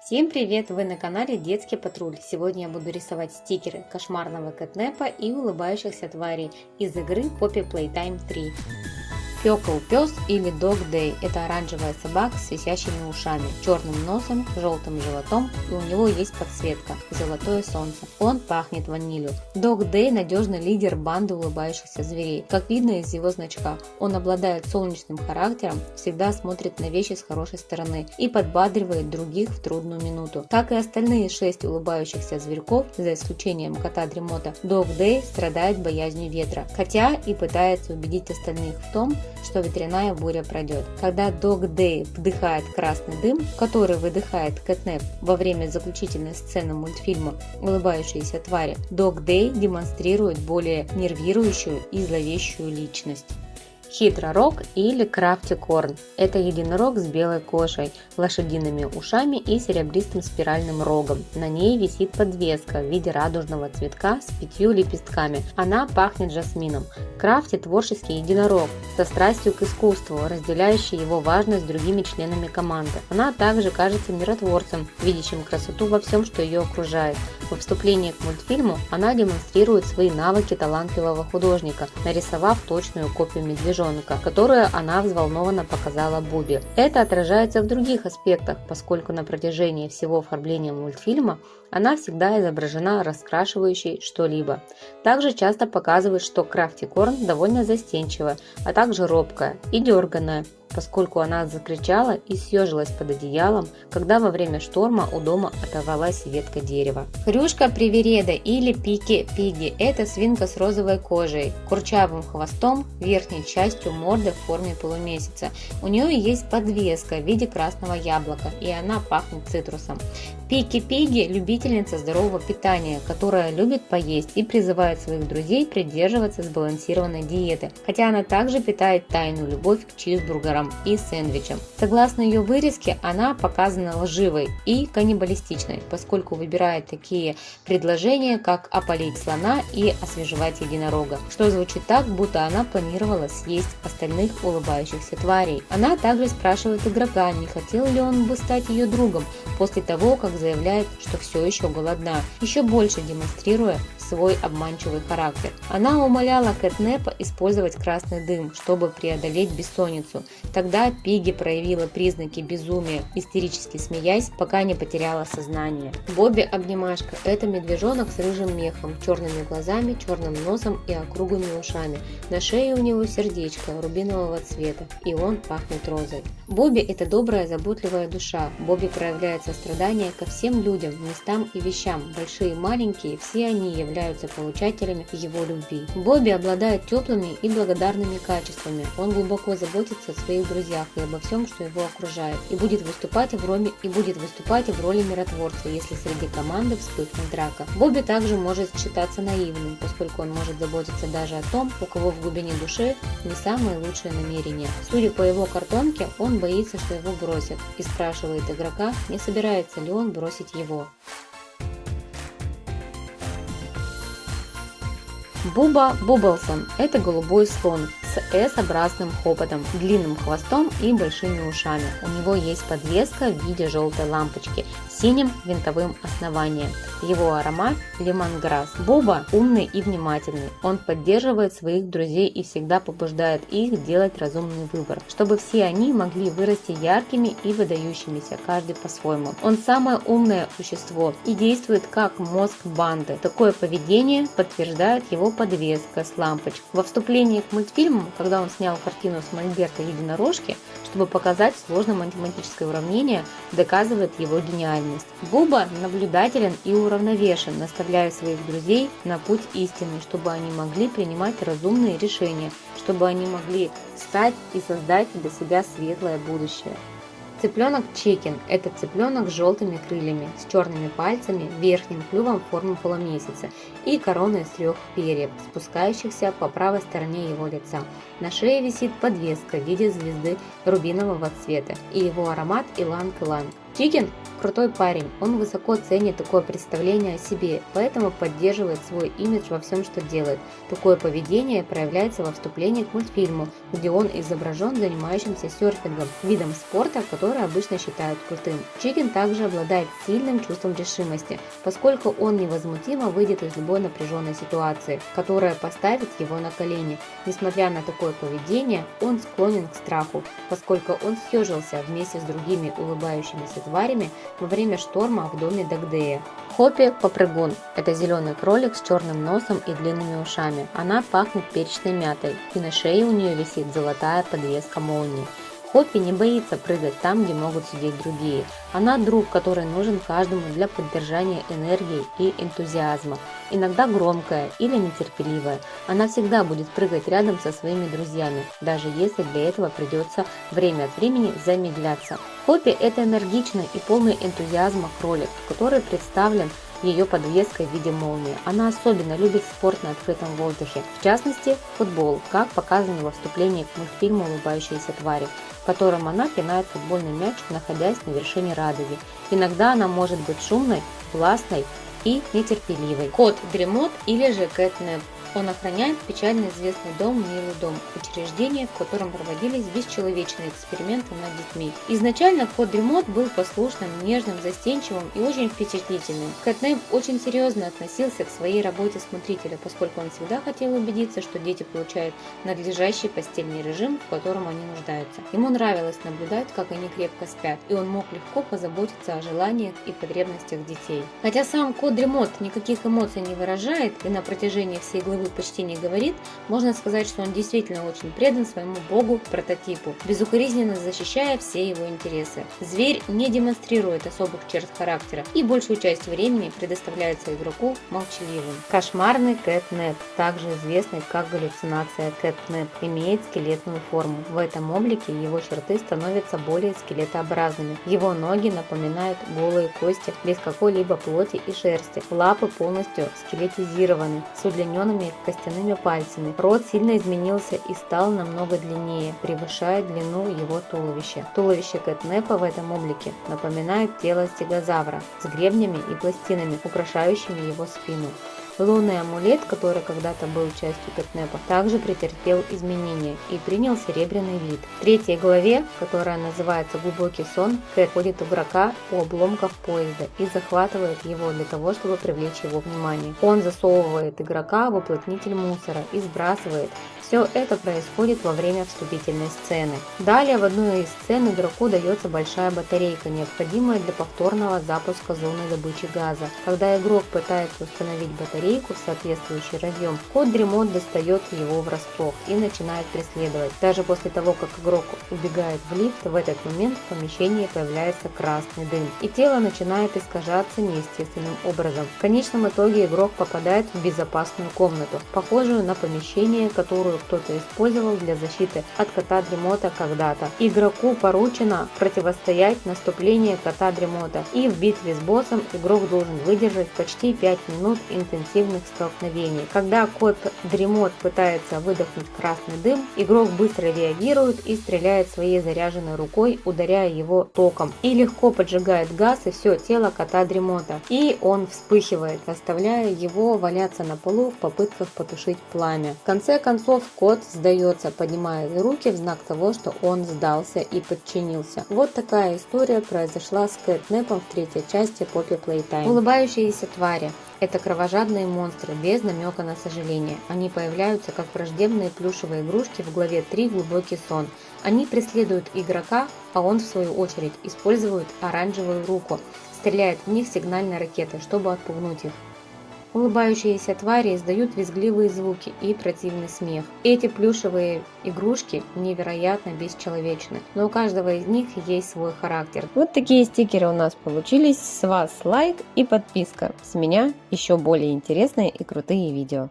Всем привет! Вы на канале Детский Патруль. Сегодня я буду рисовать стикеры кошмарного кэтнепа и улыбающихся тварей из игры Poppy Playtime 3. Пёкл пес или Dog Day – это оранжевая собака с висящими ушами, черным носом, желтым животом, и у него есть подсветка – золотое солнце. Он пахнет ванилью. Dog Day – надежный лидер банды улыбающихся зверей. Как видно из его значка, он обладает солнечным характером, всегда смотрит на вещи с хорошей стороны и подбадривает других в трудную минуту. Как и остальные 6 улыбающихся зверьков, за исключением кота Дремота, Dog Day страдает боязнью ветра, хотя и пытается убедить остальных в том, что ветряная буря пройдет. Когда Dog Day вдыхает красный дым, который выдыхает Кэтнеп во время заключительной сцены мультфильма «Улыбающиеся твари», Dog Day демонстрирует более нервирующую и зловещую личность. Хитророг или Крафтикорн – это единорог с белой кожей, лошадиными ушами и серебристым спиральным рогом. На ней висит подвеска в виде радужного цветка с 5 лепестками. Она пахнет жасмином. Крафти – творческий единорог со страстью к искусству, разделяющий его важность с другими членами команды. Она также кажется миротворцем, видящим красоту во всем, что ее окружает. Во вступлении к мультфильму она демонстрирует свои навыки талантливого художника, нарисовав точную копию медвежонка, которую она взволнованно показала Буби. Это отражается в других аспектах, поскольку на протяжении всего оформления мультфильма она всегда изображена раскрашивающей что-либо. Также часто показывает, что Крафтикорн довольно застенчивая, а также робкая и дерганая, поскольку она закричала и съежилась под одеялом, когда во время шторма у дома оторвалась ветка дерева. Хрюшка Привереда или Пики Пиги – это свинка с розовой кожей, курчавым хвостом, верхней частью морды в форме полумесяца. У нее есть подвеска в виде красного яблока, и она пахнет цитрусом. Пики Пиги – любительница здорового питания, которая любит поесть и призывает своих друзей придерживаться сбалансированной диеты, хотя она также питает тайную любовь к чизбургерам и сэндвичам. Согласно ее вырезке, она показана лживой и каннибалистичной, поскольку выбирает такие предложения, как опалить слона и освежевать единорога, что звучит так, будто она планировала съесть остальных улыбающихся тварей. Она также спрашивает игрока, не хотел ли он бы стать ее другом, после того, как заявляет, что все еще голодна, еще больше демонстрируя свой обманчивый характер. Она умоляла Кэтнепа использовать красный дым, чтобы преодолеть бессонницу. Тогда Пиги проявила признаки безумия, истерически смеясь, пока не потеряла сознание. Бобби Обнимашка – это медвежонок с рыжим мехом, черными глазами, черным носом и округлыми ушами. На шее у него сердечко рубинового цвета, и он пахнет розой. Бобби – это добрая, заботливая душа. Бобби проявляет сострадание ко всем людям, местам и вещам, большие и маленькие, все они являются получателями его любви. Бобби обладает теплыми и благодарными качествами. Он глубоко заботится о своих друзьях и обо всем, что его окружает, и будет выступать в роли миротворца, если среди команды вспыхнет драка. Бобби также может считаться наивным, поскольку он может заботиться даже о том, у кого в глубине души не самые лучшие намерения. Судя по его картонке, он боится, что его бросят, и спрашивает игрока, не собирается ли он бросить его. Буба Бубблсон – это голубой слон с S-образным хоботом, длинным хвостом и большими ушами. У него есть подвеска в виде желтой лампочки с синим винтовым основанием. Его аромат – лемонграсс. Буба умный и внимательный. Он поддерживает своих друзей и всегда побуждает их делать разумный выбор, чтобы все они могли вырасти яркими и выдающимися, каждый по-своему. Он самое умное существо и действует как мозг банды. Такое поведение подтверждает его подвеска с лампочкой. Во вступлении к мультфильму, когда он снял картину с мольберта единорожки, чтобы показать сложное математическое уравнение, доказывает его гениальность. Буба наблюдателен и уравновешен, наставляя своих друзей на путь истины, чтобы они могли принимать разумные решения, чтобы они могли стать и создать для себя светлое будущее. Цыпленок Чикен – это цыпленок с желтыми крыльями, с черными пальцами, верхним клювом в форме полумесяца и короной из 3 перьев, спускающихся по правой стороне его лица. На шее висит подвеска в виде звезды рубинового цвета, и его аромат иланг-иланг. Чикен крутой парень, он высоко ценит такое представление о себе, поэтому поддерживает свой имидж во всем, что делает. Такое поведение проявляется во вступлении к мультфильму, где он изображен занимающимся серфингом, видом спорта, который обычно считают крутым. Чикен также обладает сильным чувством решимости, поскольку он невозмутимо выйдет из любой напряженной ситуации, которая поставит его на колени. Несмотря на такое поведение, он склонен к страху, поскольку он съежился вместе с другими улыбающимися тварями во время шторма в доме Дагдея. Хоппи – попрыгун. Это зеленый кролик с черным носом и длинными ушами. Она пахнет перечной мятой, и на шее у нее висит золотая подвеска молнии. Хоппи не боится прыгать там, где могут сидеть другие. Она друг, который нужен каждому для поддержания энергии и энтузиазма. Иногда громкая или нетерпеливая. Она всегда будет прыгать рядом со своими друзьями, даже если для этого придется время от времени замедляться. Хоппи – это энергичный и полный энтузиазма кролик, который представлен ее подвеской в виде молнии. Она особенно любит спорт на открытом воздухе, в частности футбол, как показано во вступлении к мультфильму «Улыбающиеся твари», в котором она пинает футбольный мяч, находясь на вершине радуги. Иногда она может быть шумной, властной и нетерпеливой. Кот Дремот или же Кэтнеп. Он охраняет печально известный дом Милый дом, учреждение, в котором проводились бесчеловечные эксперименты над детьми. Изначально кот Дремот был послушным, нежным, застенчивым и очень впечатлительным. Кэтнеп очень серьезно относился к своей работе смотрителя, поскольку он всегда хотел убедиться, что дети получают надлежащий постельный режим, в котором они нуждаются. Ему нравилось наблюдать, как они крепко спят, и он мог легко позаботиться о желаниях и потребностях детей. Хотя сам кот Дремот никаких эмоций не выражает и на протяжении всей главы почти не говорит, можно сказать, что он действительно очень предан своему богу, прототипу, безукоризненно защищая все его интересы. Зверь не демонстрирует особых черт характера и большую часть времени предоставляется игроку молчаливым. Кошмарный Кэтнеп, также известный как галлюцинация Кэтнеп, имеет скелетную форму. В этом облике его черты становятся более скелетообразными. Его ноги напоминают голые кости без какой-либо плоти и шерсти. Лапы полностью скелетизированы, с удлиненными костяными пальцами. Рот сильно изменился и стал намного длиннее, превышая длину его туловища. Туловище Кэтнепа в этом облике напоминает тело стегозавра с гребнями и пластинами, украшающими его спину. Лунный амулет, который когда-то был частью Кэтнепа, также претерпел изменения и принял серебряный вид. В третьей главе, которая называется «Глубокий сон», Кэт ходит у игрока у обломков поезда и захватывает его для того, чтобы привлечь его внимание. Он засовывает игрока в уплотнитель мусора и сбрасывает. Все это происходит во время вступительной сцены. Далее в одной из сцен игроку дается большая батарейка, необходимая для повторного запуска зоны добычи газа. Когда игрок пытается установить батарейку в соответствующий разъем, кот Дремот достает его врасплох и начинает преследовать. Даже после того, как игрок убегает в лифт, в этот момент в помещении появляется красный дым, и тело начинает искажаться неестественным образом. В конечном итоге игрок попадает в безопасную комнату, похожую на помещение, которую кто-то использовал для защиты от кота Дремота когда-то. Игроку поручено противостоять наступлению кота Дремота, и в битве с боссом игрок должен выдержать почти 5 минут интенсивных столкновений. Когда кот Дремот пытается выдохнуть красный дым, игрок быстро реагирует и стреляет своей заряженной рукой, ударяя его током, и легко поджигает газ и все тело кота Дремота, и он вспыхивает, оставляя его валяться на полу в попытках потушить пламя. В конце концов кот сдается, поднимая руки в знак того, что он сдался и подчинился. Вот такая история произошла с Кэтнепом в третьей части Poppy Playtime. Улыбающиеся твари. Это кровожадные монстры без намека на сожаление. Они появляются как враждебные плюшевые игрушки в главе 3 «Глубокий сон». Они преследуют игрока, а он в свою очередь использует оранжевую руку, стреляет в них сигнальной ракетой, чтобы отпугнуть их. Улыбающиеся твари издают визгливые звуки и противный смех. Эти плюшевые игрушки невероятно бесчеловечны, но у каждого из них есть свой характер. Вот такие стикеры у нас получились. С вас лайк и подписка. С меня еще более интересные и крутые видео.